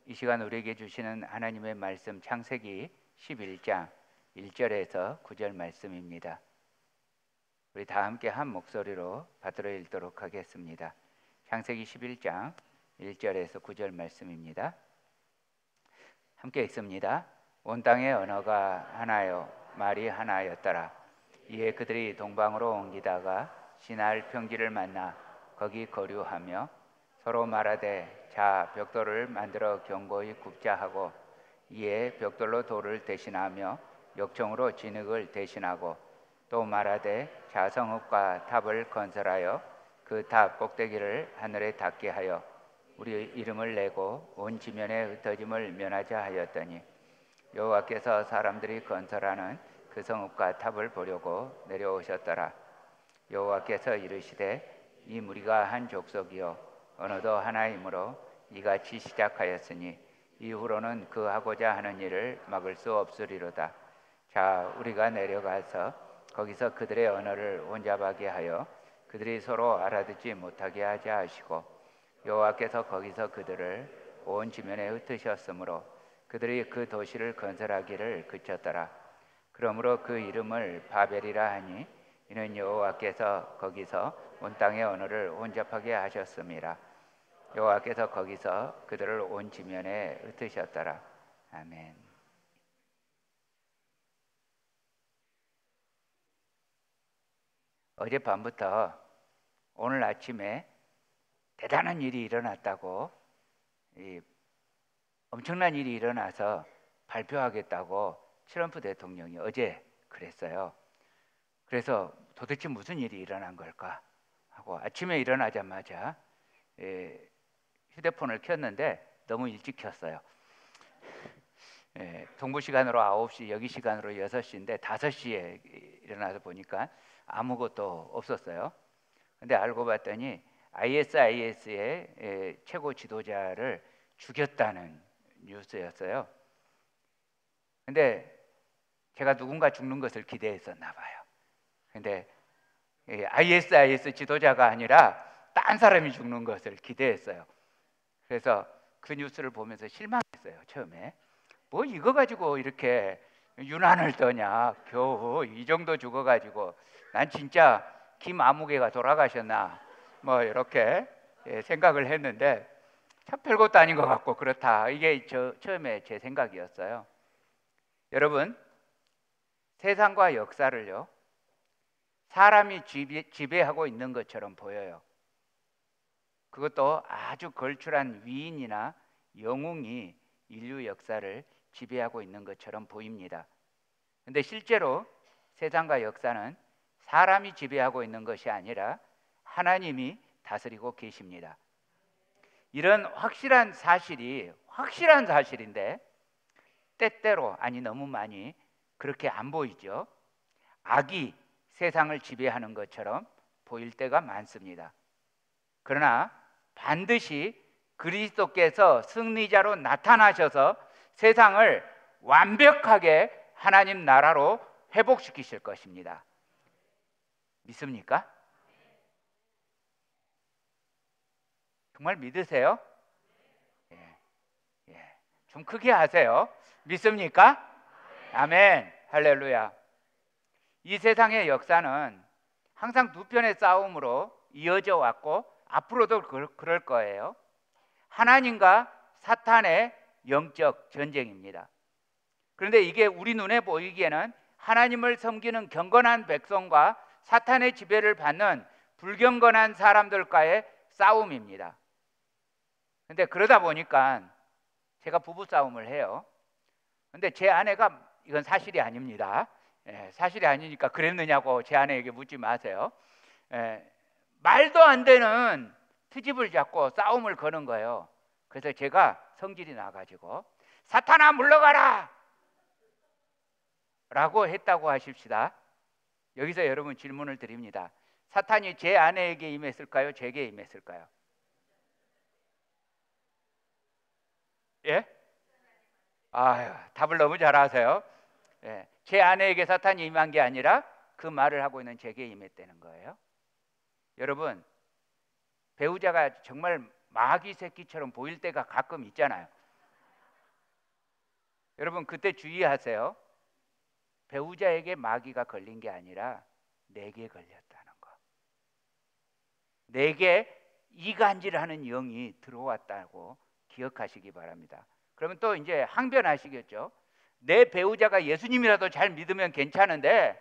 이 시간 우리에게 주시는 하나님의 말씀 창세기 11장 1절에서 9절 말씀입니다. 우리 다 함께 한 목소리로 받들어 읽도록 하겠습니다. 창세기 11장 1절에서 9절 말씀입니다. 함께 읽습니다. 온 땅의 언어가 하나요 말이 하나였더라. 이에 그들이 동방으로 옮기다가 시날 평지를 만나 거기 거류하며 서로 말하되 자 벽돌을 만들어 견고히 굽자 하고 이에 벽돌로 돌을 대신하며 역청으로 진흙을 대신하고 또 말하되 자 성읍과 탑을 건설하여 그 탑 꼭대기를 하늘에 닿게 하여 우리 이름을 내고 온 지면에 흩어짐을 면하자 하였더니 여호와께서 사람들이 건설하는 그 성읍과 탑을 보려고 내려오셨더라. 여호와께서 이르시되 이 무리가 한 족속이요 언어도 하나이므로 이같이 시작하였으니 이후로는 그 하고자 하는 일을 막을 수 없으리로다. 자 우리가 내려가서 거기서 그들의 언어를 혼잡하게 하여 그들이 서로 알아듣지 못하게 하자 하시고 여호와께서 거기서 그들을 온 지면에 흩으셨으므로 그들이 그 도시를 건설하기를 그쳤더라. 그러므로 그 이름을 바벨이라 하니 이는 여호와께서 거기서 온 땅의 언어를 혼잡하게 하셨음이라. 여호와께서 거기서 그들을 온 지면에 흩으셨더라. 아멘. 어젯밤부터 오늘 아침에 대단한 일이 일어났다고, 엄청난 일이 일어나서 발표하겠다고 트럼프 대통령이 어제 그랬어요. 그래서 도대체 무슨 일이 일어난 걸까 하고 아침에 일어나자마자 휴대폰을 켰는데 너무 일찍 켰어요. 동부 시간으로 9시, 여기 시간으로 6시인데 5시에 일어나서 보니까 아무것도 없었어요. 근데 알고 봤더니 ISIS의 최고 지도자를 죽였다는 뉴스였어요. 근데 제가 누군가 죽는 것을 기대했었나 봐요. 근데 ISIS 지도자가 아니라 딴 사람이 죽는 것을 기대했어요. 그래서 그 뉴스를 보면서 실망했어요. 처음에 뭐 이거 가지고 이렇게 유난을 떠냐, 겨우 이 정도 죽어가지고 난 진짜 김아무개가 돌아가셨나 뭐 이렇게 생각을 했는데 참 별것도 아닌 것 같고 그렇다. 이게 처음에 제 생각이었어요. 여러분, 세상과 역사를요 사람이 지배하고 있는 것처럼 보여요. 그것도 아주 걸출한 위인이나 영웅이 인류 역사를 지배하고 있는 것처럼 보입니다. 그런데 실제로 세상과 역사는 사람이 지배하고 있는 것이 아니라 하나님이 다스리고 계십니다. 이런 확실한 사실인데 때때로, 아니 너무 많이 그렇게 안 보이죠. 악이 세상을 지배하는 것처럼 보일 때가 많습니다. 그러나 반드시 그리스도께서 승리자로 나타나셔서 세상을 완벽하게 하나님 나라로 회복시키실 것입니다. 믿습니까? 정말 믿으세요? 좀 크게 하세요. 믿습니까? 아멘. 할렐루야. 이 세상의 역사는 항상 두 편의 싸움으로 이어져 왔고 앞으로도 그럴 거예요. 하나님과 사탄의 영적 전쟁입니다. 그런데 이게 우리 눈에 보이기에는 하나님을 섬기는 경건한 백성과 사탄의 지배를 받는 불경건한 사람들과의 싸움입니다. 그런데 그러다 보니까 제가 부부싸움을 해요. 그런데 제 아내가, 이건 사실이 아닙니다. 사실이 아니니까 그랬느냐고 제 아내에게 묻지 마세요. 말도 안 되는 트집을 잡고 싸움을 거는 거예요. 그래서 제가 성질이 나가지고 사탄아 물러가라 라고 했다고 하십시다. 여기서 여러분 질문을 드립니다. 사탄이 제 아내에게 임했을까요? 제게 임했을까요? 예? 아유, 답을 너무 잘하세요. 제 아내에게 사탄이 임한 게 아니라 그 말을 하고 있는 제게 임했다는 거예요. 여러분, 배우자가 정말 마귀 새끼처럼 보일 때가 가끔 있잖아요. 여러분 그때 주의하세요. 배우자에게 마귀가 걸린 게 아니라 내게 걸렸다는 거. 내게 이간질하는 영이 들어왔다고 기억하시기 바랍니다. 그러면 또 이제 항변하시겠죠. 내 배우자가 예수님이라도 잘 믿으면 괜찮은데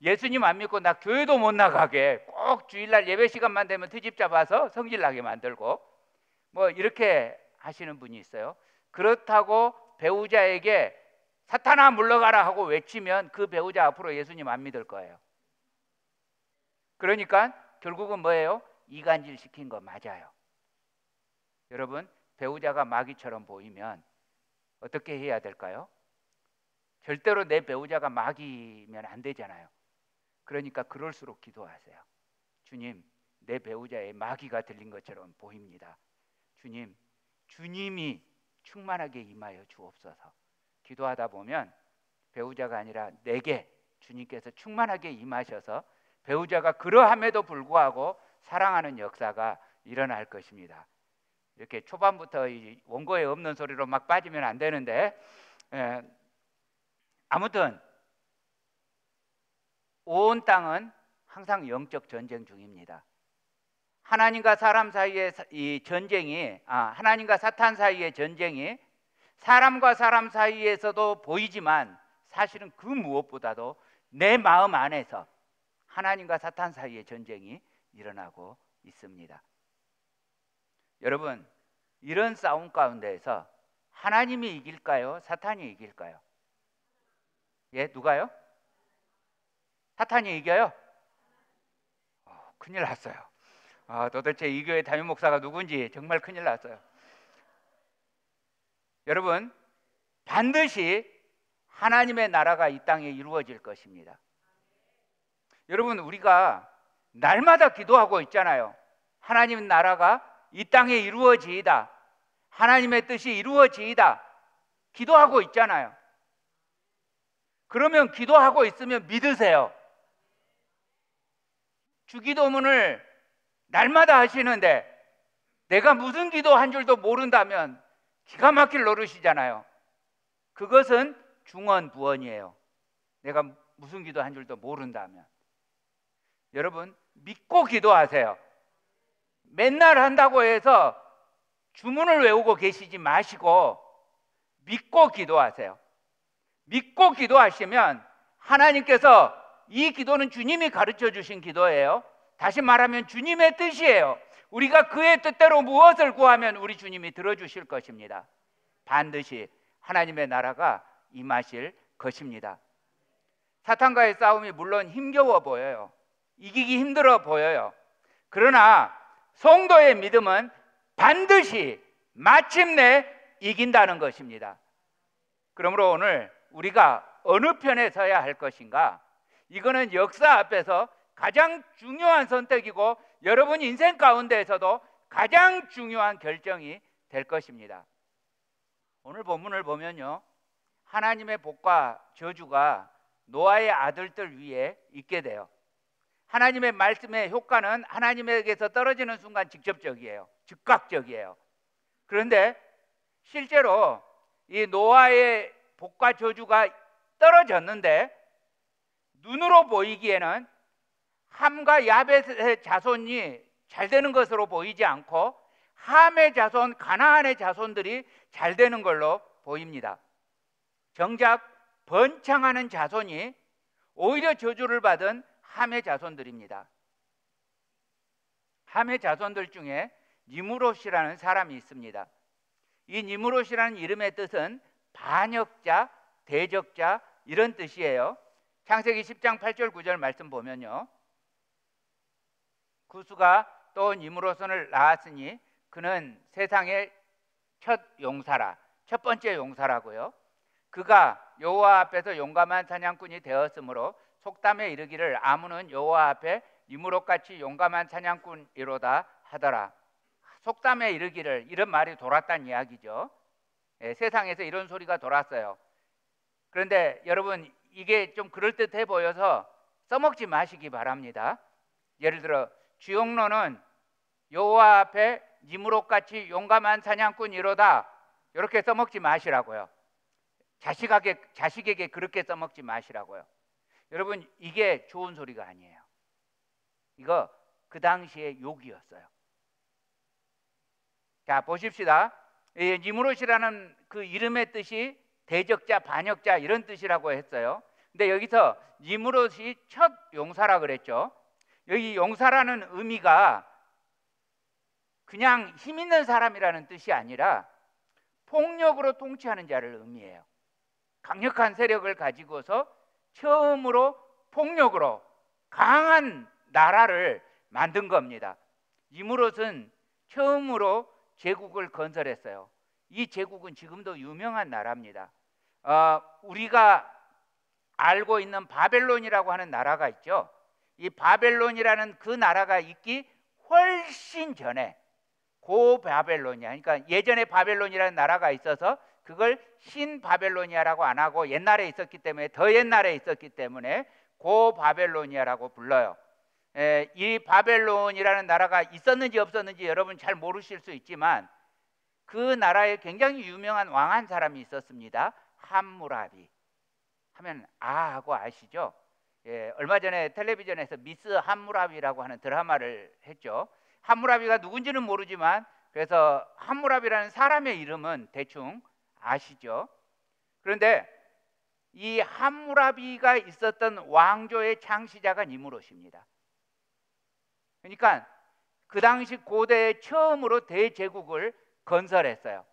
예수님 안 믿고 나 교회도 못 나가게 꼭 주일날 예배 시간만 되면 트집 잡아서 성질 나게 만들고 뭐 이렇게 하시는 분이 있어요. 그렇다고 배우자에게 사탄아 물러가라 하고 외치면 그 배우자 앞으로 예수님 안 믿을 거예요. 그러니까 결국은 뭐예요? 이간질 시킨 거 맞아요. 여러분 배우자가 마귀처럼 보이면 어떻게 해야 될까요? 절대로 내 배우자가 마귀면 안 되잖아요. 그러니까 그럴수록 기도하세요. 주님, 내 배우자의 마귀가 들린 것처럼 보입니다. 주님, 주님이 충만하게 임하여 주옵소서. 기도하다 보면 배우자가 아니라 내게 주님께서 충만하게 임하셔서 배우자가 그러함에도 불구하고 사랑하는 역사가 일어날 것입니다. 이렇게 초반부터 이 원고에 없는 소리로 막 빠지면 안 되는데 아무튼 온 땅은 항상 영적 전쟁 중입니다. 하나님과 사람 사이의 이 전쟁이 하나님과 사탄 사이의 전쟁이 사람과 사람 사이에서도 보이지만 사실은 그 무엇보다도 내 마음 안에서 하나님과 사탄 사이의 전쟁이 일어나고 있습니다. 여러분 이런 싸움 가운데에서 하나님이 이길까요? 사탄이 이길까요? 예, 누가요? 사탄이 이겨요? 큰일 났어요. 도대체 이 교회 담임 목사가 누군지 정말 큰일 났어요. 여러분 반드시 하나님의 나라가 이 땅에 이루어질 것입니다. 여러분 우리가 날마다 기도하고 있잖아요. 하나님 나라가 이 땅에 이루어지이다. 하나님의 뜻이 이루어지이다. 기도하고 있잖아요. 그러면 기도하고 있으면 믿으세요. 주기도문을 날마다 하시는데 내가 무슨 기도한 줄도 모른다면 기가 막힐 노릇이잖아요. 그것은 중언부언이에요. 내가 무슨 기도한 줄도 모른다면. 여러분 믿고 기도하세요. 맨날 한다고 해서 주문을 외우고 계시지 마시고 믿고 기도하세요. 믿고 기도하시면 하나님께서 이 기도는 주님이 가르쳐 주신 기도예요. 다시 말하면 주님의 뜻이에요. 우리가 그의 뜻대로 무엇을 구하면 우리 주님이 들어주실 것입니다. 반드시 하나님의 나라가 임하실 것입니다. 사탄과의 싸움이 물론 힘겨워 보여요. 이기기 힘들어 보여요. 그러나 성도의 믿음은 반드시 마침내 이긴다는 것입니다. 그러므로 오늘 우리가 어느 편에 서야 할 것인가? 이거는 역사 앞에서 가장 중요한 선택이고 여러분 인생 가운데에서도 가장 중요한 결정이 될 것입니다. 오늘 본문을 보면요, 하나님의 복과 저주가 노아의 아들들 위에 있게 돼요. 하나님의 말씀의 효과는 하나님에게서 떨어지는 순간 직접적이에요. 즉각적이에요. 그런데 실제로 이 노아의 복과 저주가 떨어졌는데 눈으로 보이기에는 함과 야벳의 자손이 잘 되는 것으로 보이지 않고 함의 자손, 가나안의 자손들이 잘 되는 걸로 보입니다. 정작 번창하는 자손이 오히려 저주를 받은 함의 자손들입니다. 함의 자손들 중에 니무롯이라는 사람이 있습니다. 이 니무롯이라는 이름의 뜻은 반역자, 대적자 이런 뜻이에요. 창세기 10장 8절 9절 말씀 보면요, 구스가 또 니무롯을 낳았으니 그는 세상의 첫 용사라, 첫 번째 용사라고요. 그가 여호와 앞에서 용감한 사냥꾼이 되었으므로 속담에 이르기를 아문은 여호와 앞에 니무롯같이 용감한 사냥꾼이로다 하더라. 속담에 이르기를, 이런 말이 돌았다는 이야기죠. 세상에서 이런 소리가 돌았어요. 그런데 여러분 이게 좀 그럴듯해 보여서 써먹지 마시기 바랍니다. 예를 들어 주용로는 여호와 앞에 니무롯같이 용감한 사냥꾼이로다 이렇게 써먹지 마시라고요. 자식에게 그렇게 써먹지 마시라고요. 여러분, 이게 좋은 소리가 아니에요. 이거 그 당시에 욕이었어요. 자, 보십시다. 니무롯이라는 그 이름의 뜻이 대적자, 반역자 이런 뜻이라고 했어요. 근데 여기서 니무롯이 첫 용사라 그랬죠. 여기 용사라는 의미가 그냥 힘 있는 사람이라는 뜻이 아니라 폭력으로 통치하는 자를 의미해요. 강력한 세력을 가지고서 처음으로 폭력으로 강한 나라를 만든 겁니다. 니무롯은 처음으로 제국을 건설했어요. 이 제국은 지금도 유명한 나라입니다. 우리가 알고 있는 바벨론이라고 하는 나라가 있죠. 이 바벨론이라는 그 나라가 있기 훨씬 전에 고바벨로니아, 그러니까 예전에 바벨론이라는 나라가 있어서 그걸 신바벨로니아라고 안 하고 옛날에 있었기 때문에, 더 옛날에 있었기 때문에 고바벨로니아라고 불러요. 이 바벨론이라는 나라가 있었는지 없었는지 여러분 잘 모르실 수 있지만 그 나라에 굉장히 유명한 왕 한 사람이 있었습니다. 함무라비 하면 하고 아시죠? 얼마 전에 텔레비전에서 미스 함무라비라고 하는 드라마를 했죠. 함무라비가 누군지는 모르지만 그래서 함무라비라는 사람의 이름은 대충 아시죠? 그런데 이 함무라비가 있었던 왕조의 창시자가 니무롯입니다. 그러니까 그 당시 고대에 처음으로 대제국을 건설했어요.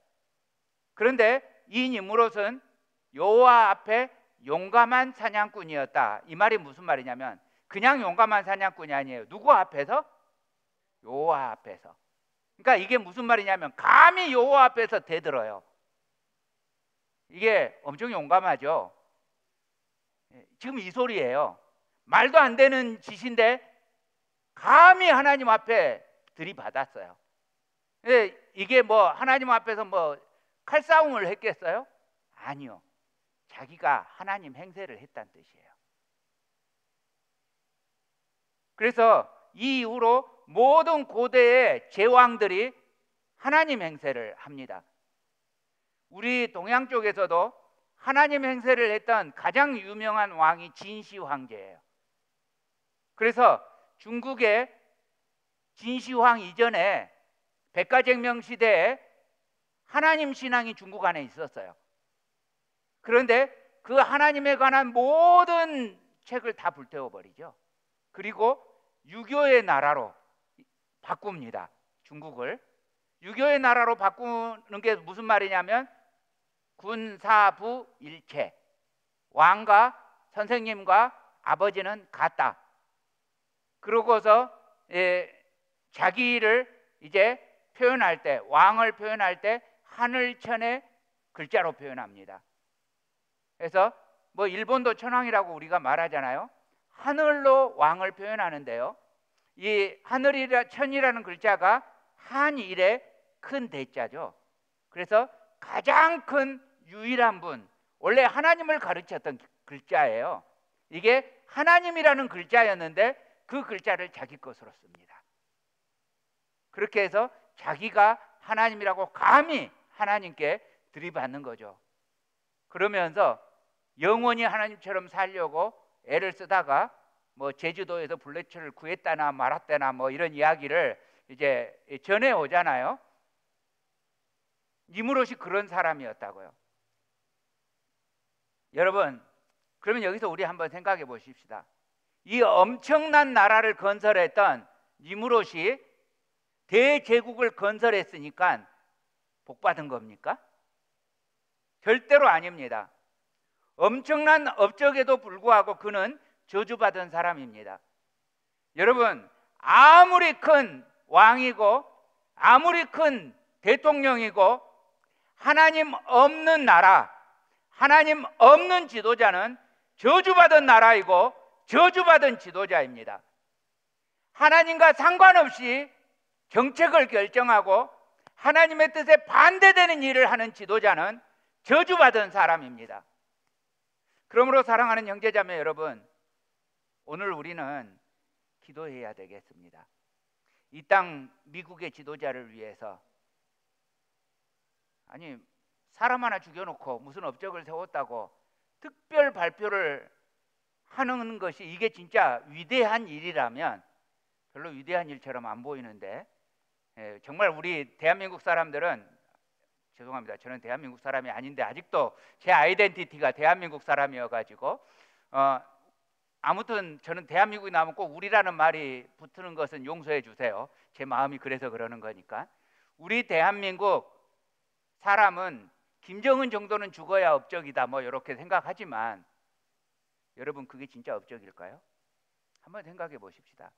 그런데 이 니무롯은 여호와 앞에 용감한 사냥꾼이었다. 이 말이 무슨 말이냐면 그냥 용감한 사냥꾼이 아니에요. 누구 앞에서? 여호와 앞에서. 그러니까 이게 무슨 말이냐면 감히 여호와 앞에서 대들어요. 이게 엄청 용감하죠. 지금 이 소리예요. 말도 안 되는 짓인데 감히 하나님 앞에 들이받았어요. 이게 뭐 하나님 앞에서 뭐 칼싸움을 했겠어요? 아니요. 자기가 하나님 행세를 했다는 뜻이에요. 그래서 이 이후로 모든 고대의 제왕들이 하나님 행세를 합니다. 우리 동양 쪽에서도 하나님 행세를 했던 가장 유명한 왕이 진시 황제예요. 그래서 중국의 진시황 이전에 백가쟁명 시대에 하나님 신앙이 중국 안에 있었어요. 그런데 그 하나님에 관한 모든 책을 다 불태워버리죠. 그리고 유교의 나라로 바꿉니다. 중국을. 유교의 나라로 바꾸는 게 무슨 말이냐면 군사부 일체, 왕과 선생님과 아버지는 같다. 그러고서 자기를 이제 표현할 때, 왕을 표현할 때 하늘천의 글자로 표현합니다. 그래서 뭐 일본도 천황이라고 우리가 말하잖아요. 하늘로 왕을 표현하는데요. 이 천이라는 글자가 한일의 큰 대자죠. 그래서 가장 큰 유일한 분, 원래 하나님을 가르쳤던 글자예요. 이게 하나님이라는 글자였는데 그 글자를 자기 것으로 씁니다. 그렇게 해서 자기가 하나님이라고 감히 하나님께 들이받는 거죠. 그러면서 영원히 하나님처럼 살려고 애를 쓰다가 뭐 제주도에서 블랙초를 구했다나 말았다나 뭐 이런 이야기를 이제 전해 오잖아요. 니무롯이 그런 사람이었다고요. 여러분, 그러면 여기서 우리 한번 생각해 보십시다. 이 엄청난 나라를 건설했던 니무롯이 대제국을 건설했으니까 복받은 겁니까? 절대로 아닙니다. 엄청난 업적에도 불구하고 그는 저주받은 사람입니다. 여러분, 아무리 큰 왕이고 아무리 큰 대통령이고 하나님 없는 나라, 하나님 없는 지도자는 저주받은 나라이고 저주받은 지도자입니다. 하나님과 상관없이 정책을 결정하고 하나님의 뜻에 반대되는 일을 하는 지도자는 저주받은 사람입니다. 그러므로 사랑하는 형제자매 여러분, 오늘 우리는 기도해야 되겠습니다. 이 땅 미국의 지도자를 위해서, 아니 사람 하나 죽여놓고 무슨 업적을 세웠다고 특별 발표를 하는 것이 이게 진짜 위대한 일이라면 별로 위대한 일처럼 안 보이는데, 정말 우리 대한민국 사람들은, 죄송합니다, 저는 대한민국 사람이 아닌데 아직도 제 아이덴티티가 대한민국 사람이어가지고 아무튼 저는 대한민국이 나오면 꼭 우리라는 말이 붙는 것은 용서해 주세요. 제 마음이 그래서 그러는 거니까. 우리 대한민국 사람은 김정은 정도는 죽어야 업적이다 뭐 이렇게 생각하지만, 여러분 그게 진짜 업적일까요? 한번 생각해 보십시다.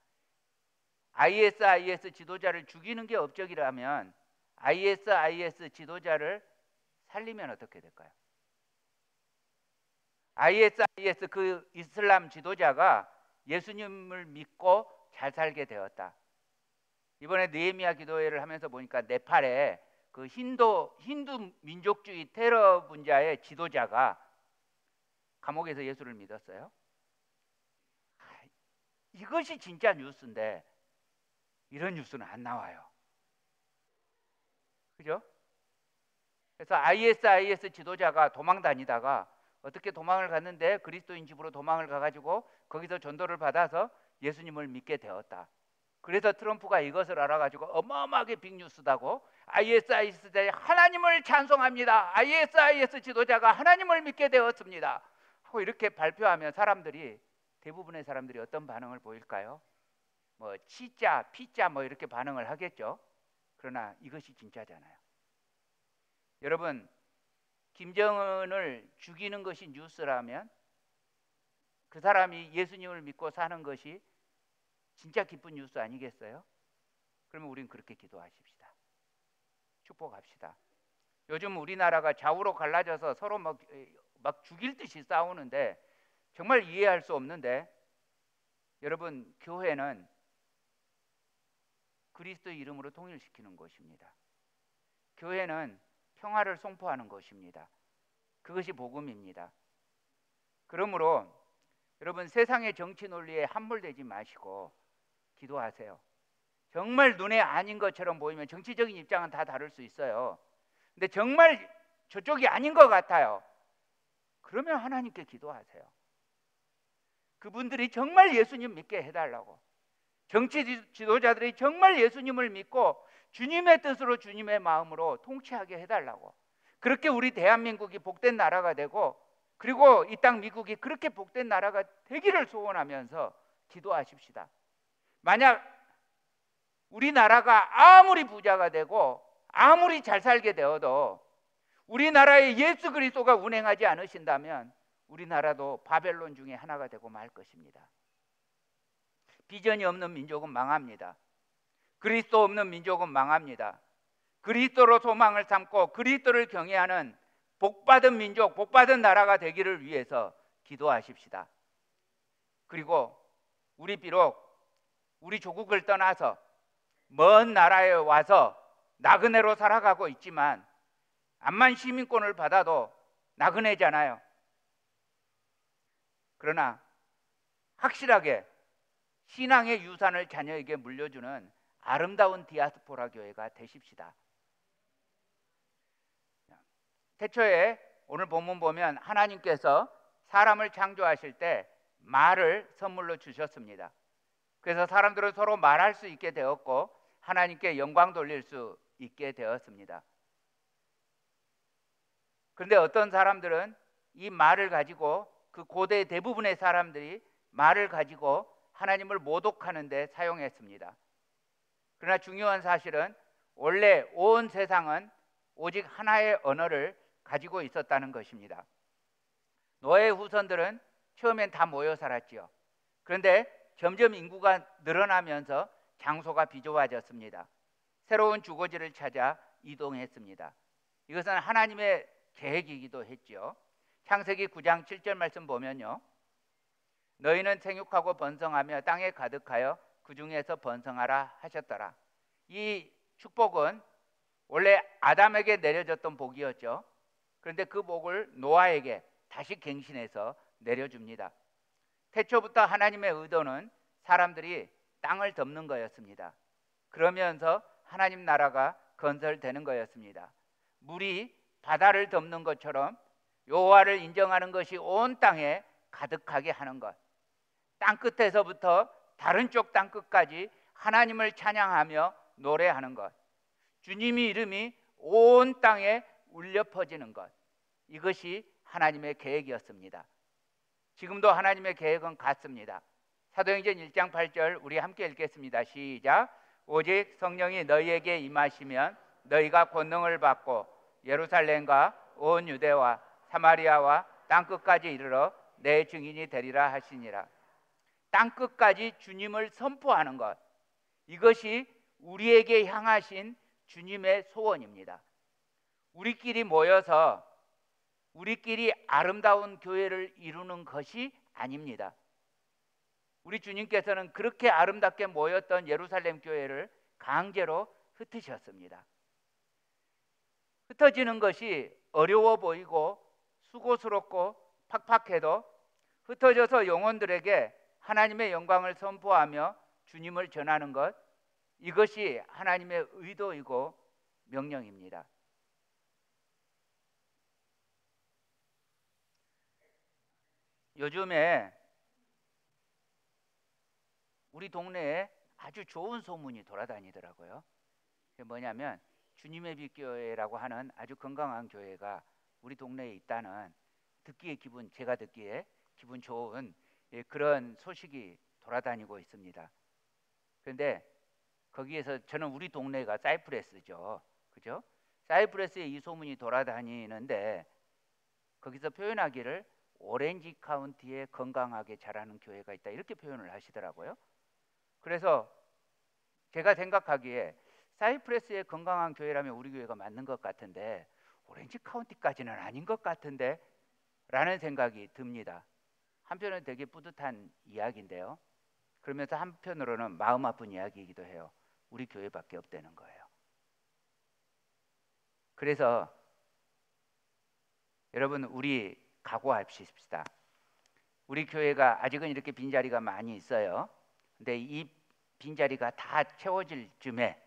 IS 지도자를 죽이는 게 업적이라면 IS 지도자를 살리면 어떻게 될까요? IS 그 이슬람 지도자가 예수님을 믿고 잘 살게 되었다. 이번에 느헤미야 기도회를 하면서 보니까 네팔에 그 힌두 민족주의 테러 분자의 지도자가 감옥에서 예수를 믿었어요. 이것이 진짜 뉴스인데 이런 뉴스는 안 나와요. 그죠? 그래서 IS 지도자가 도망 다니다가 어떻게 도망을 갔는데 그리스도인 집으로 도망을 가가지고 거기서 전도를 받아서 예수님을 믿게 되었다. 그래서 트럼프가 이것을 알아가지고 어마어마하게 빅뉴스다고, IS 지도자 하나님을 찬송합니다, IS 지도자가 하나님을 믿게 되었습니다 하고 이렇게 발표하면 사람들이, 대부분의 사람들이 어떤 반응을 보일까요? 뭐 치자 피자 뭐 이렇게 반응을 하겠죠. 그러나 이것이 진짜잖아요. 여러분, 김정은을 죽이는 것이 뉴스라면 그 사람이 예수님을 믿고 사는 것이 진짜 기쁜 뉴스 아니겠어요? 그러면 우린 그렇게 기도하십시다. 축복합시다. 요즘 우리나라가 좌우로 갈라져서 서로 막 죽일 듯이 싸우는데 정말 이해할 수 없는데, 여러분 교회는 그리스도의 이름으로 통일시키는 것입니다. 교회는 평화를 선포하는 것입니다. 그것이 복음입니다. 그러므로 여러분 세상의 정치 논리에 함몰되지 마시고 기도하세요. 정말 눈에 아닌 것처럼 보이면 정치적인 입장은 다 다를 수 있어요. 근데 정말 저쪽이 아닌 것 같아요. 그러면 하나님께 기도하세요. 그분들이 정말 예수님 믿게 해달라고, 정치 지도자들이 정말 예수님을 믿고 주님의 뜻으로 주님의 마음으로 통치하게 해달라고, 그렇게 우리 대한민국이 복된 나라가 되고 그리고 이 땅 미국이 그렇게 복된 나라가 되기를 소원하면서 기도하십시다. 만약 우리나라가 아무리 부자가 되고 아무리 잘 살게 되어도 우리나라에 예수 그리스도가 운행하지 않으신다면 우리나라도 바벨론 중에 하나가 되고 말 것입니다. 비전이 없는 민족은 망합니다. 그리스도 없는 민족은 망합니다. 그리스도로 소망을 삼고 그리스도를 경외하는 복받은 민족, 복받은 나라가 되기를 위해서 기도하십시다. 그리고 우리 비록 우리 조국을 떠나서 먼 나라에 와서 나그네로 살아가고 있지만 암만 시민권을 받아도 나그네잖아요. 그러나 확실하게 신앙의 유산을 자녀에게 물려주는 아름다운 디아스포라 교회가 되십시다. 태초에 오늘 본문 보면 하나님께서 사람을 창조하실 때 말을 선물로 주셨습니다. 그래서 사람들은 서로 말할 수 있게 되었고 하나님께 영광 돌릴 수 있게 되었습니다. 그런데 어떤 사람들은 이 말을 가지고, 그 고대 대부분의 사람들이 말을 가지고 하나님을 모독하는 데 사용했습니다. 그러나 중요한 사실은 원래 온 세상은 오직 하나의 언어를 가지고 있었다는 것입니다. 노아의 후손들은 처음엔 다 모여 살았지요. 그런데 점점 인구가 늘어나면서 장소가 비좁아졌습니다. 새로운 주거지를 찾아 이동했습니다. 이것은 하나님의 계획이기도 했죠. 창세기 9장 7절 말씀 보면요, 너희는 생육하고 번성하며 땅에 가득하여 그 중에서 번성하라 하셨더라. 이 축복은 원래 아담에게 내려졌던 복이었죠. 그런데 그 복을 노아에게 다시 갱신해서 내려줍니다. 태초부터 하나님의 의도는 사람들이 땅을 덮는 거였습니다. 그러면서 하나님 나라가 건설되는 거였습니다. 물이 바다를 덮는 것처럼 여호와를 인정하는 것이 온 땅에 가득하게 하는 것, 땅 끝에서부터 다른 쪽 땅 끝까지 하나님을 찬양하며 노래하는 것, 주님의 이름이 온 땅에 울려 퍼지는 것, 이것이 하나님의 계획이었습니다. 지금도 하나님의 계획은 같습니다. 사도행전 1장 8절 우리 함께 읽겠습니다. 시작. 오직 성령이 너희에게 임하시면 너희가 권능을 받고 예루살렘과 온 유대와 사마리아와 땅끝까지 이르러 내 증인이 되리라 하시니라. 땅끝까지 주님을 선포하는 것, 이것이 우리에게 향하신 주님의 소원입니다. 우리끼리 모여서 우리끼리 아름다운 교회를 이루는 것이 아닙니다. 우리 주님께서는 그렇게 아름답게 모였던 예루살렘 교회를 강제로 흩으셨습니다. 흩어지는 것이 어려워 보이고 수고스럽고 팍팍해도 흩어져서 영혼들에게 하나님의 영광을 선포하며 주님을 전하는 것, 이것이 하나님의 의도이고 명령입니다. 요즘에 우리 동네에 아주 좋은 소문이 돌아다니더라고요. 그게 뭐냐면 주님의 빛교회라고 하는 아주 건강한 교회가 우리 동네에 있다는, 제가 듣기에 기분 좋은 그런 소식이 돌아다니고 있습니다. 그런데 거기에서 저는 우리 동네가 사이프레스죠, 그죠? 사이프레스에 이 소문이 돌아다니는데 거기서 표현하기를 오렌지 카운티에 건강하게 자라는 교회가 있다, 이렇게 표현을 하시더라고요. 그래서 제가 생각하기에 사이프레스의 건강한 교회라면 우리 교회가 맞는 것 같은데 오렌지 카운티까지는 아닌 것 같은데 라는 생각이 듭니다. 한편은 되게 뿌듯한 이야기인데요, 그러면서 한편으로는 마음 아픈 이야기이기도 해요. 우리 교회밖에 없다는 거예요. 그래서 여러분, 우리 각오합시다. 우리 교회가 아직은 이렇게 빈자리가 많이 있어요. 근데 이 빈자리가 다 채워질 쯤에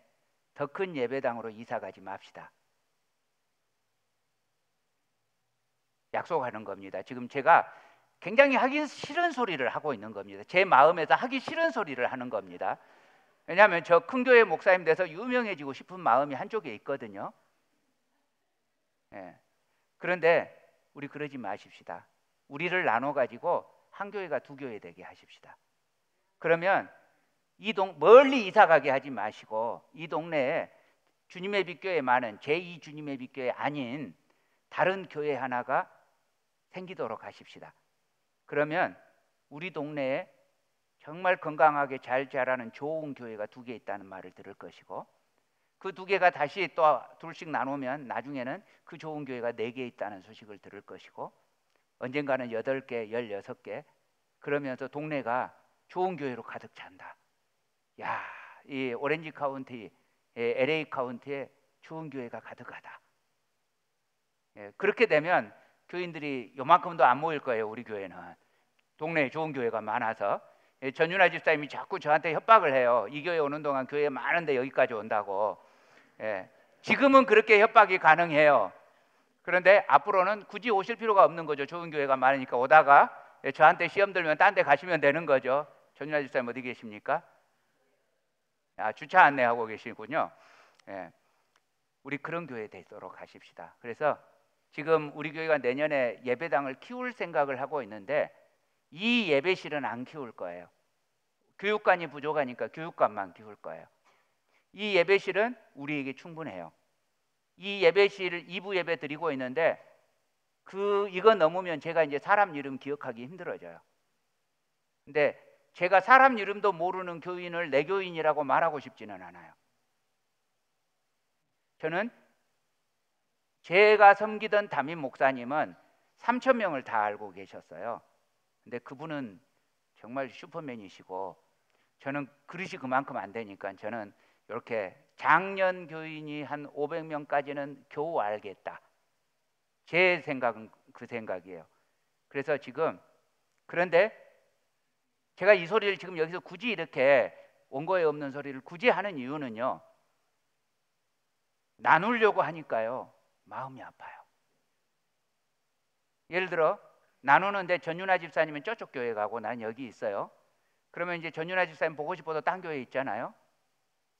더 큰 예배당으로 이사 가지 맙시다. 약속하는 겁니다. 지금 제가 굉장히 하기 싫은 소리를 하고 있는 겁니다. 제 마음에서 하기 싫은 소리를 하는 겁니다. 왜냐하면 저 큰 교회 목사님 돼서 유명해지고 싶은 마음이 한쪽에 있거든요. 그런데 우리 그러지 마십시다. 우리를 나눠 가지고 한 교회가 두 교회 되게 하십시다. 그러면 멀리 이사 가게 하지 마시고 이 동네에 주님의 빛교회 많은 제2 주님의 빛교회 아닌 다른 교회 하나가 생기도록 하십시다. 그러면 우리 동네에 정말 건강하게 잘 자라는 좋은 교회가 두 개 있다는 말을 들을 것이고, 그 두 개가 다시 또 둘씩 나누면 나중에는 그 좋은 교회가 4개 있다는 소식을 들을 것이고, 언젠가는 8개, 16개, 그러면서 동네가 좋은 교회로 가득 찬다. 야, 이 오렌지 카운티, LA 카운티에 좋은 교회가 가득하다. 그렇게 되면 교인들이 요만큼도 안 모일 거예요. 우리 교회는 동네에 좋은 교회가 많아서. 전윤아 집사님이 자꾸 저한테 협박을 해요. 이 교회 오는 동안 교회 많은데 여기까지 온다고. 지금은 그렇게 협박이 가능해요. 그런데 앞으로는 굳이 오실 필요가 없는 거죠. 좋은 교회가 많으니까 오다가 저한테 시험 들면 딴 데 가시면 되는 거죠. 전윤아 집사님 어디 계십니까? 주차 안내하고 계시군요. 우리 그런 교회 되도록 하십시다. 그래서 지금 우리 교회가 내년에 예배당을 키울 생각을 하고 있는데 이 예배실은 안 키울 거예요. 교육관이 부족하니까 교육관만 키울 거예요. 이 예배실은 우리에게 충분해요. 이 예배실 2부 예배 드리고 있는데 이거 넘으면 제가 이제 사람 이름 기억하기 힘들어져요. 근데 제가 사람 이름도 모르는 교인을 내 교인이라고 말하고 싶지는 않아요. 저는 제가 섬기던 담임 목사님은 3,000명을 다 알고 계셨어요. 근데 그분은 정말 슈퍼맨이시고 저는 그릇이 그만큼 안 되니까 저는 이렇게 장년 교인이 한 500명까지는 겨우 알겠다. 제 생각은 그 생각이에요. 그래서 지금, 그런데 제가 이 소리를 지금 여기서 굳이 이렇게 원고에 없는 소리를 굳이 하는 이유는요, 나누려고 하니까요 마음이 아파요. 예를 들어 나누는데 전윤아 집사님은 저쪽 교회 가고 나는 여기 있어요. 그러면 이제 전윤아 집사님 보고 싶어도 딴 교회에 있잖아요.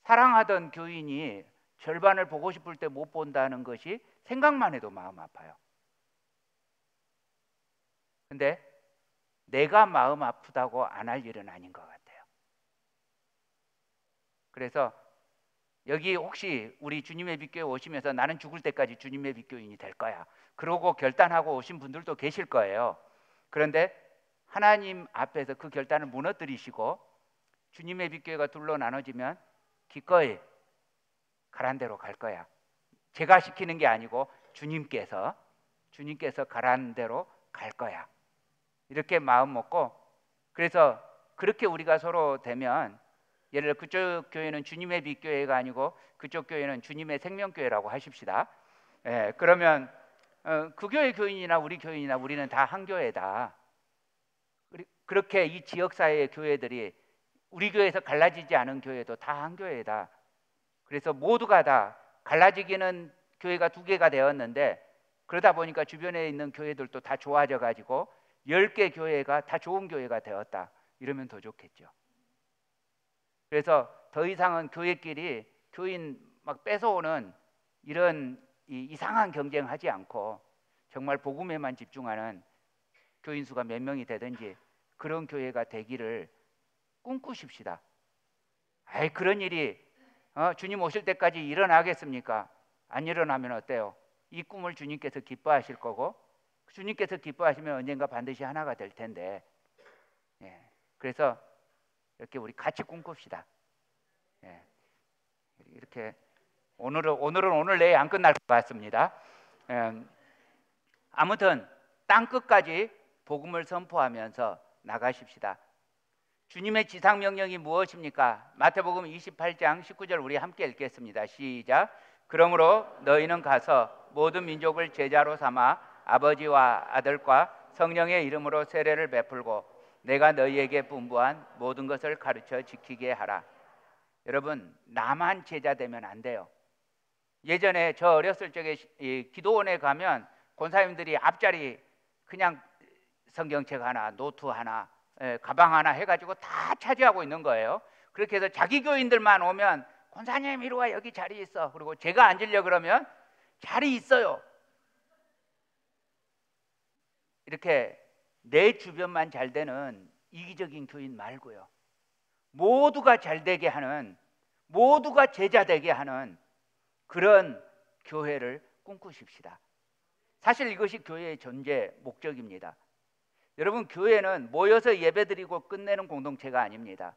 사랑하던 교인이 절반을 보고 싶을 때 못 본다는 것이 생각만 해도 마음 아파요. 근데 내가 마음 아프다고 안 할 일은 아닌 것 같아요. 그래서 여기 혹시 우리 주님의 빛교회 오시면서 나는 죽을 때까지 주님의 빛교인이 될 거야, 그러고 결단하고 오신 분들도 계실 거예요. 그런데 하나님 앞에서 그 결단을 무너뜨리시고 주님의 빛교회가 둘로 나눠지면 기꺼이 가란 대로 갈 거야. 제가 시키는 게 아니고 주님께서 가란 대로 갈 거야. 이렇게 마음 먹고, 그래서 그렇게 우리가 서로 되면, 예를 들어 그쪽 교회는 주님의 빛교회가 아니고 그쪽 교회는 주님의 생명교회라고 하십시다. 그러면 그 교회 교인이나 우리 교인이나 우리는 다 한 교회다. 그렇게 이 지역사회의 교회들이, 우리 교회에서 갈라지지 않은 교회도 다 한 교회다. 그래서 모두가 다 갈라지기는 교회가 두 개가 되었는데, 그러다 보니까 주변에 있는 교회들도 다 좋아져 가지고 10개 교회가 다 좋은 교회가 되었다. 이러면 더 좋겠죠. 그래서 더 이상은 교회끼리 교인 막 뺏어오는 이런 이상한 경쟁하지 않고 정말 복음에만 집중하는 교인 수가 몇 명이 되든지 그런 교회가 되기를 꿈꾸십시다. 아이, 그런 일이 주님 오실 때까지 일어나겠습니까? 안 일어나면 어때요? 이 꿈을 주님께서 기뻐하실 거고, 주님께서 기뻐하시면 언젠가 반드시 하나가 될 텐데, 그래서 이렇게 우리 같이 꿈꿉시다. 이렇게 오늘은 오늘 내일 안 끝날 것 같습니다. 아무튼 땅 끝까지 복음을 선포하면서 나가십시다. 주님의 지상 명령이 무엇입니까? 마태복음 28장 19절 우리 함께 읽겠습니다. 시작. 그러므로 너희는 가서 모든 민족을 제자로 삼아 아버지와 아들과 성령의 이름으로 세례를 베풀고 내가 너희에게 분부한 모든 것을 가르쳐 지키게 하라. 여러분, 나만 제자 되면 안 돼요. 예전에 저 어렸을 적에 기도원에 가면 권사님들이 앞자리 그냥 성경책 하나, 노트 하나, 가방 하나 해가지고 다 차지하고 있는 거예요. 그렇게 해서 자기 교인들만 오면 권사님 이리 와, 여기 자리 있어. 그리고 제가 앉으려 그러면 자리 있어요. 이렇게 내 주변만 잘 되는 이기적인 교인 말고요, 모두가 잘 되게 하는, 모두가 제자 되게 하는 그런 교회를 꿈꾸십시다. 사실 이것이 교회의 존재 목적입니다. 여러분, 교회는 모여서 예배드리고 끝내는 공동체가 아닙니다.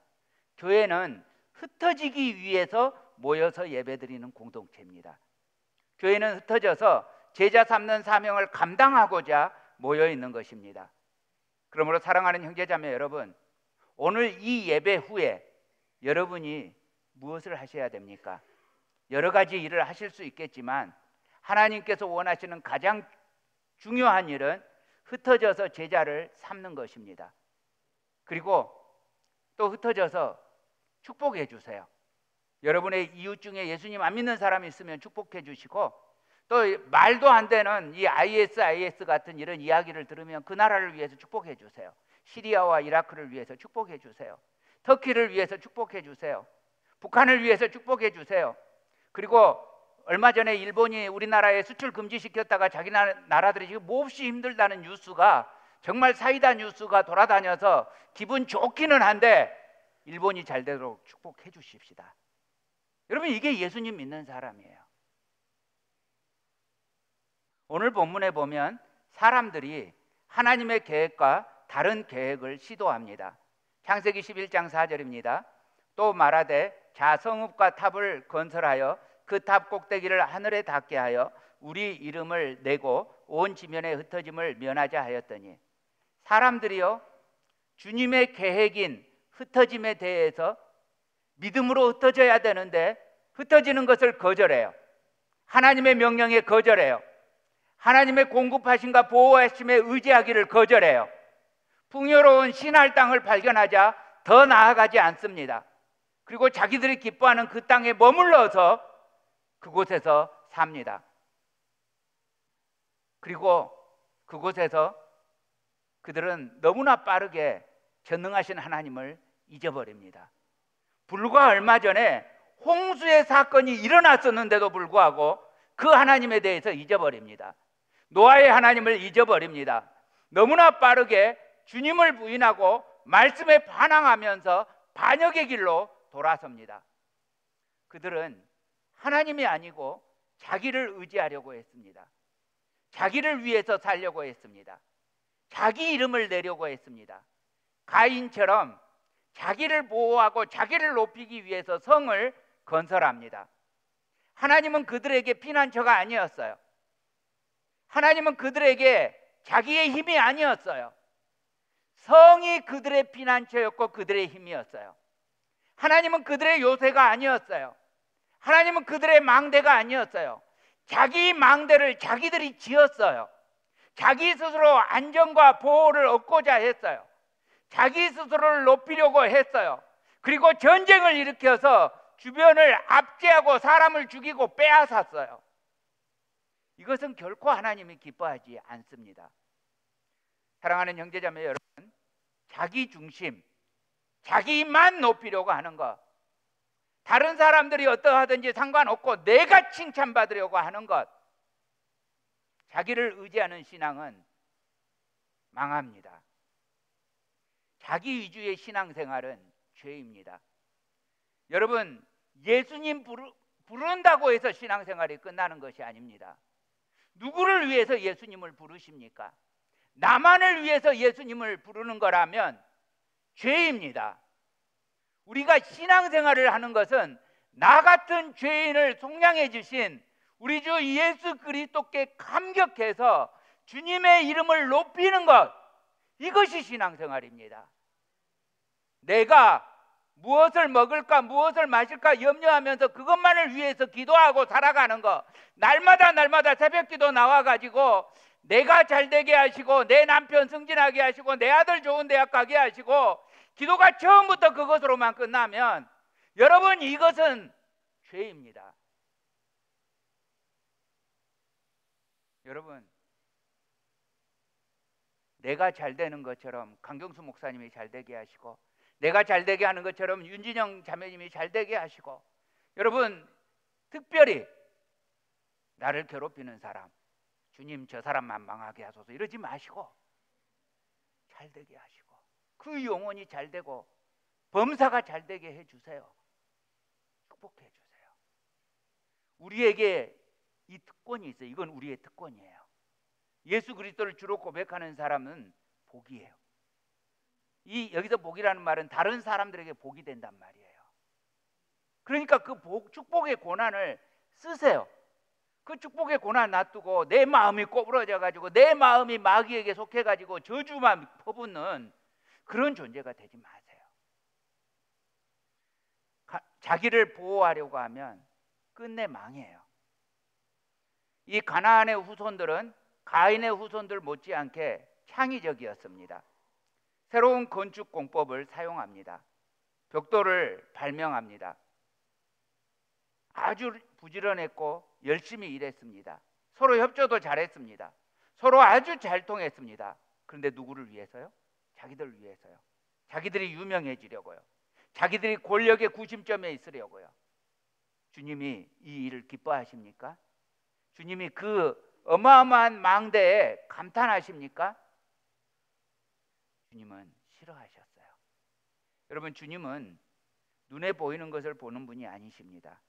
교회는 흩어지기 위해서 모여서 예배드리는 공동체입니다. 교회는 흩어져서 제자 삼는 사명을 감당하고자 모여 있는 것입니다. 그러므로 사랑하는 형제자매 여러분, 오늘 이 예배 후에 여러분이 무엇을 하셔야 됩니까? 여러 가지 일을 하실 수 있겠지만 하나님께서 원하시는 가장 중요한 일은 흩어져서 제자를 삼는 것입니다. 그리고 또 흩어져서 축복해 주세요. 여러분의 이웃 중에 예수님 안 믿는 사람이 있으면 축복해 주시고, 또 말도 안 되는 이 IS 같은 이런 이야기를 들으면 그 나라를 위해서 축복해 주세요. 시리아와 이라크를 위해서 축복해 주세요. 터키를 위해서 축복해 주세요. 북한을 위해서 축복해 주세요. 그리고 얼마 전에 일본이 우리나라에 수출 금지시켰다가 자기 나라들이 지금 몹시 힘들다는 뉴스가, 정말 사이다 뉴스가 돌아다녀서 기분 좋기는 한데 일본이 잘 되도록 축복해 주십시다. 여러분, 이게 예수님 믿는 사람이에요. 오늘 본문에 보면 사람들이 하나님의 계획과 다른 계획을 시도합니다. 창세기 11장 4절입니다. 또 말하되 자 성읍과 탑을 건설하여 그 탑 꼭대기를 하늘에 닿게 하여 우리 이름을 내고 온 지면에 흩어짐을 면하자 하였더니, 사람들이요, 주님의 계획인 흩어짐에 대해서 믿음으로 흩어져야 되는데 흩어지는 것을 거절해요. 하나님의 명령에 거절해요. 하나님의 공급하심과 보호하심에 의지하기를 거절해요. 풍요로운 신할 땅을 발견하자 더 나아가지 않습니다. 그리고 자기들이 기뻐하는 그 땅에 머물러서 그곳에서 삽니다. 그리고 그곳에서 그들은 너무나 빠르게 전능하신 하나님을 잊어버립니다. 불과 얼마 전에 홍수의 사건이 일어났었는데도 불구하고 그 하나님에 대해서 잊어버립니다. 노아의 하나님을 잊어버립니다. 너무나 빠르게 주님을 부인하고 말씀에 반항하면서 반역의 길로 돌아섭니다. 그들은 하나님이 아니고 자기를 의지하려고 했습니다. 자기를 위해서 살려고 했습니다. 자기 이름을 내려고 했습니다. 가인처럼 자기를 보호하고 자기를 높이기 위해서 성을 건설합니다. 하나님은 그들에게 피난처가 아니었어요. 하나님은 그들에게 자기의 힘이 아니었어요. 성이 그들의 피난처였고 그들의 힘이었어요. 하나님은 그들의 요새가 아니었어요. 하나님은 그들의 망대가 아니었어요. 자기 망대를 자기들이 지었어요. 자기 스스로 안전과 보호를 얻고자 했어요. 자기 스스로를 높이려고 했어요. 그리고 전쟁을 일으켜서 주변을 압제하고 사람을 죽이고 빼앗았어요. 이것은 결코 하나님이 기뻐하지 않습니다. 사랑하는 형제자매 여러분, 자기 중심, 자기만 높이려고 하는 것, 다른 사람들이 어떠하든지 상관없고 내가 칭찬받으려고 하는 것, 자기를 의지하는 신앙은 망합니다. 자기 위주의 신앙생활은 죄입니다. 여러분, 예수님 부른다고 해서 신앙생활이 끝나는 것이 아닙니다. 누구를 위해서 예수님을 부르십니까? 나만을 위해서 예수님을 부르는 거라면 죄입니다. 우리가 신앙생활을 하는 것은 나 같은 죄인을 속량해 주신 우리 주 예수 그리스도께 감격해서 주님의 이름을 높이는 것, 이것이 신앙생활입니다. 내가 무엇을 먹을까 무엇을 마실까 염려하면서 그것만을 위해서 기도하고 살아가는 것, 날마다 새벽기도 나와가지고 내가 잘되게 하시고 내 남편 승진하게 하시고 내 아들 좋은 대학 가게 하시고 기도가 처음부터 그것으로만 끝나면 여러분, 이것은 죄입니다. 여러분, 내가 잘되는 것처럼 강경수 목사님이 잘되게 하시고 내가 잘되게 하는 것처럼 윤진영 자매님이 잘되게 하시고, 여러분, 특별히 나를 괴롭히는 사람, 주님 저 사람만 망하게 하소서 이러지 마시고 잘되게 하시고 그 영혼이 잘되고 범사가 잘되게 해주세요. 축복해 주세요. 우리에게 이 특권이 있어요. 이건 우리의 특권이에요. 예수 그리스도를 주로 고백하는 사람은 복이에요. 여기서 복이라는 말은 다른 사람들에게 복이 된단 말이에요. 그러니까 그 축복의 고난을 쓰세요. 그 축복의 고난 놔두고 내 마음이 꼬부러져 가지고 내 마음이 마귀에게 속해 가지고 저주만 퍼붓는 그런 존재가 되지 마세요. 자기를 보호하려고 하면 끝내 망해요. 이 가나안의 후손들은 가인의 후손들 못지않게 창의적이었습니다. 새로운 건축 공법을 사용합니다. 벽돌을 발명합니다. 아주 부지런했고 열심히 일했습니다. 서로 협조도 잘했습니다. 서로 아주 잘 통했습니다. 그런데 누구를 위해서요? 자기들을 위해서요. 자기들이 유명해지려고요. 자기들이 권력의 구심점에 있으려고요. 주님이 이 일을 기뻐하십니까? 주님이 그 어마어마한 망대에 감탄하십니까? 주님은 싫어하셨어요. 여러분, 주님은 눈에 보이는 것을 보는 분이 아니십니다.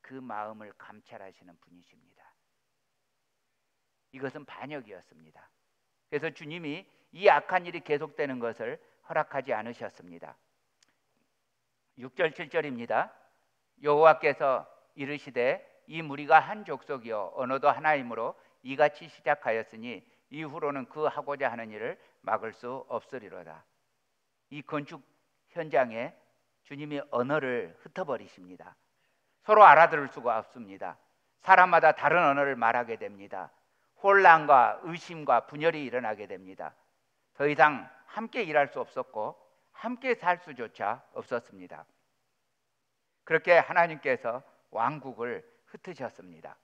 그 마음을 감찰하시는 분이십니다. 이것은 반역이었습니다. 그래서 주님이 이 악한 일이 계속되는 것을 허락하지 않으셨습니다. 6절 7절입니다. 여호와께서 이르시되 이 무리가 한 족속이요 언어도 하나이므로 이같이 시작하였으니 이후로는 그 하고자 하는 일을 막을 수 없으리로다. 이 건축 현장에 주님이 언어를 흩어버리십니다. 서로 알아들을 수가 없습니다. 사람마다 다른 언어를 말하게 됩니다. 혼란과 의심과 분열이 일어나게 됩니다. 더 이상 함께 일할 수 없었고 함께 살 수조차 없었습니다. 그렇게 하나님께서 왕국을 흩으셨습니다.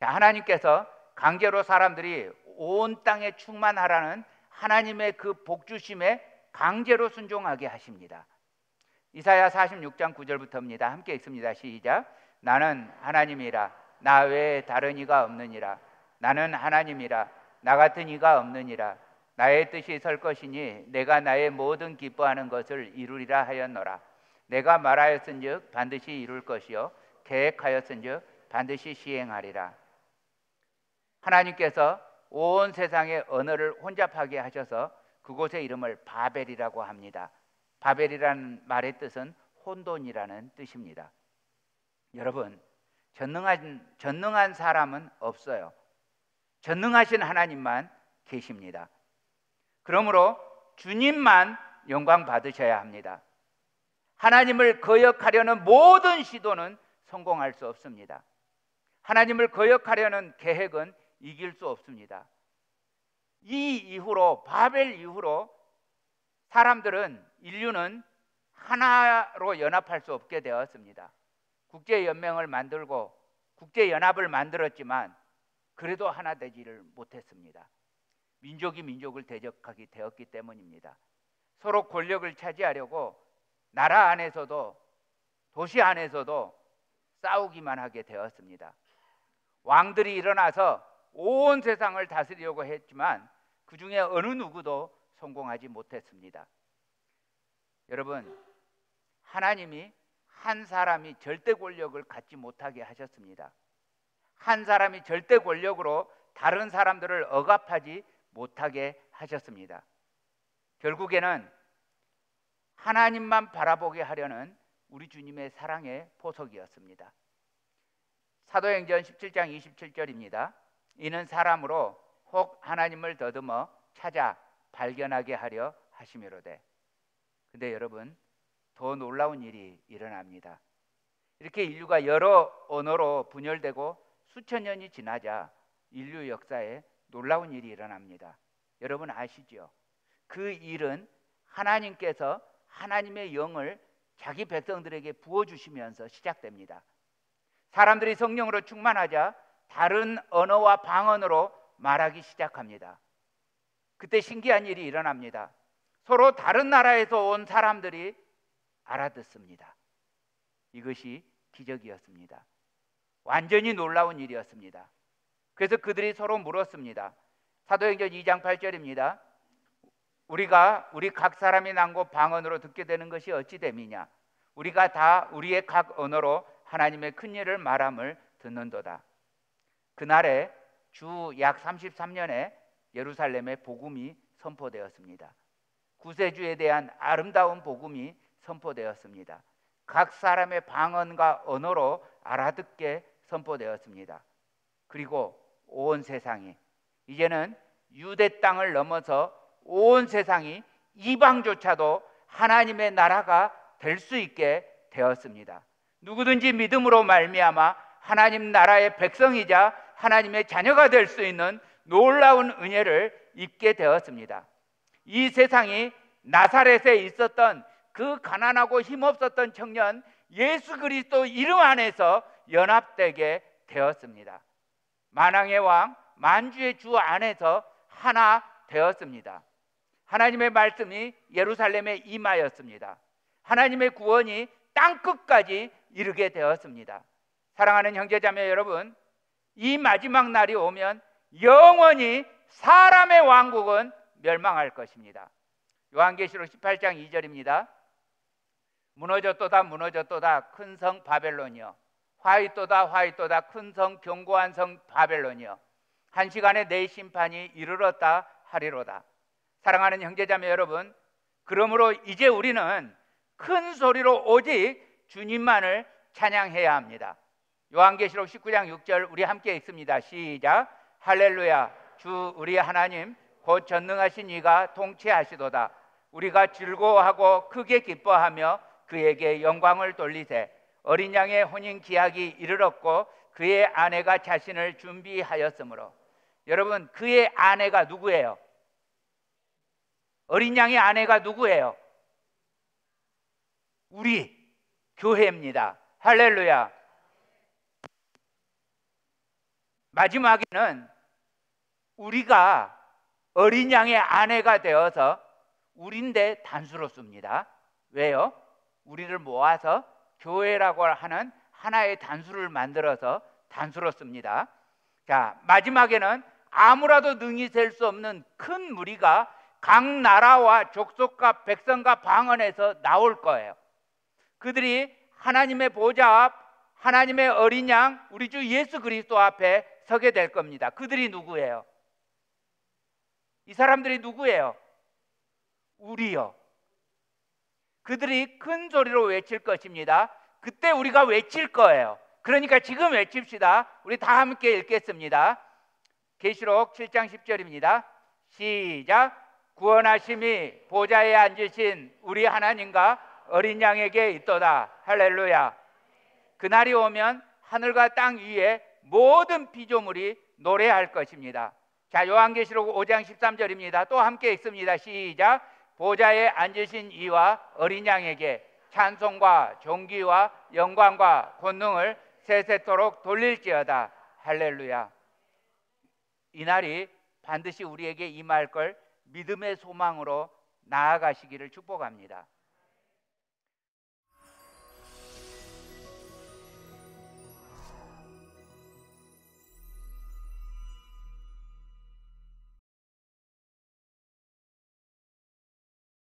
하나님께서 강제로 사람들이 온 땅에 충만하라는 하나님의 그 복주심에 강제로 순종하게 하십니다. 이사야 46장 9절부터입니다. 함께 읽습니다. 시작. 나는 하나님이라 나 외에 다른 이가 없느니라. 나는 하나님이라 나 같은 이가 없느니라. 나의 뜻이 설 것이니 내가 나의 모든 기뻐하는 것을 이루리라 하였노라. 내가 말하였은즉 반드시 이룰 것이요 계획하였은즉 반드시 시행하리라. 하나님께서 온 세상의 언어를 혼잡하게 하셔서 그곳의 이름을 바벨이라고 합니다. 바벨이라는 말의 뜻은 혼돈이라는 뜻입니다. 여러분, 전능한 사람은 없어요. 전능하신 하나님만 계십니다. 그러므로 주님만 영광 받으셔야 합니다. 하나님을 거역하려는 모든 시도는 성공할 수 없습니다. 하나님을 거역하려는 계획은 이길 수 없습니다. 이 이후로, 바벨 이후로 인류는 하나로 연합할 수 없게 되었습니다. 국제연맹을 만들고 국제연합을 만들었지만 그래도 하나 되지를 못했습니다. 민족이 민족을 대적하게 되었기 때문입니다. 서로 권력을 차지하려고 나라 안에서도 도시 안에서도 싸우기만 하게 되었습니다. 왕들이 일어나서 온 세상을 다스리려고 했지만 그 중에 어느 누구도 성공하지 못했습니다. 여러분, 하나님이 한 사람이 절대 권력을 갖지 못하게 하셨습니다. 한 사람이 절대 권력으로 다른 사람들을 억압하지 못하게 하셨습니다. 결국에는 하나님만 바라보게 하려는 우리 주님의 사랑의 보석이었습니다. 사도행전 17장 27절입니다. 이는 사람으로 혹 하나님을 더듬어 찾아 발견하게 하려 하심이로되. 근데 여러분, 더 놀라운 일이 일어납니다. 이렇게 인류가 여러 언어로 분열되고 수천 년이 지나자 인류 역사에 놀라운 일이 일어납니다. 여러분 아시죠? 그 일은 하나님께서 하나님의 영을 자기 백성들에게 부어주시면서 시작됩니다. 사람들이 성령으로 충만하자 다른 언어와 방언으로 말하기 시작합니다. 그때 신기한 일이 일어납니다. 서로 다른 나라에서 온 사람들이 알아듣습니다. 이것이 기적이었습니다. 완전히 놀라운 일이었습니다. 그래서 그들이 서로 물었습니다. 사도행전 2장 8절입니다. 우리 각 사람이 난곳 방언으로 듣게 되는 것이 어찌 됨이냐? 우리가 다 우리의 각 언어로 하나님의 큰 일을 말함을 듣는도다. 그날에 주 약 33년에 예루살렘에 복음이 선포되었습니다. 구세주에 대한 아름다운 복음이 선포되었습니다. 각 사람의 방언과 언어로 알아듣게 선포되었습니다. 그리고 온 세상이, 이제는 유대 땅을 넘어서 온 세상이 이방조차도 하나님의 나라가 될 수 있게 되었습니다. 누구든지 믿음으로 말미암아 하나님 나라의 백성이자 하나님의 자녀가 될 수 있는 놀라운 은혜를 입게 되었습니다. 이 세상이 나사렛에 있었던 그 가난하고 힘없었던 청년 예수 그리스도 이름 안에서 연합되게 되었습니다. 만왕의 왕 만주의 주 안에서 하나 되었습니다. 하나님의 말씀이 예루살렘에 임하였습니다. 하나님의 구원이 땅끝까지 이르게 되었습니다. 사랑하는 형제자매 여러분, 이 마지막 날이 오면 영원히 사람의 왕국은 멸망할 것입니다. 요한계시록 18장 2절입니다. 무너졌도다 무너졌도다 큰 성 바벨론이여, 화이또다 화이또다 큰 성 견고한 성 바벨론이여, 한 시간에 내 심판이 이르렀다 하리로다. 사랑하는 형제자매 여러분, 그러므로 이제 우리는 큰 소리로 오직 주님만을 찬양해야 합니다. 요한계시록 19장 6절 우리 함께 읽습니다. 시작. 할렐루야, 주 우리 하나님 곧 전능하신 이가 통치하시도다. 우리가 즐거워하고 크게 기뻐하며 그에게 영광을 돌리세. 어린 양의 혼인 기약이 이르렀고 그의 아내가 자신을 준비하였으므로. 여러분, 그의 아내가 누구예요? 어린 양의 아내가 누구예요? 우리 교회입니다. 할렐루야. 마지막에는 우리가 어린 양의 아내가 되어서 우린데 단수롭습니다. 왜요? 우리를 모아서 교회라고 하는 하나의 단수를 만들어서 단수롭습니다. 자, 마지막에는 아무라도 능히 셀 수 없는 큰 무리가 각 나라와 족속과 백성과 방언에서 나올 거예요. 그들이 하나님의 보좌 앞, 하나님의 어린 양, 우리 주 예수 그리스도 앞에 서게 될 겁니다. 그들이 누구예요? 이 사람들이 누구예요? 우리요. 그들이 큰 소리로 외칠 것입니다. 그때 우리가 외칠 거예요. 그러니까 지금 외칩시다. 우리 다 함께 읽겠습니다. 계시록 7장 10절입니다. 시작. 구원하심이 보좌에 앉으신 우리 하나님과 어린 양에게 있도다. 할렐루야. 그날이 오면 하늘과 땅 위에 모든 피조물이 노래할 것입니다. 자, 요한계시록 5장 13절입니다. 또 함께 읽습니다. 시작. 보좌에 앉으신 이와 어린 양에게 찬송과 존귀와 영광과 권능을 세세토록 돌릴지어다. 할렐루야. 이날이 반드시 우리에게 임할 걸 믿음의 소망으로 나아가시기를 축복합니다.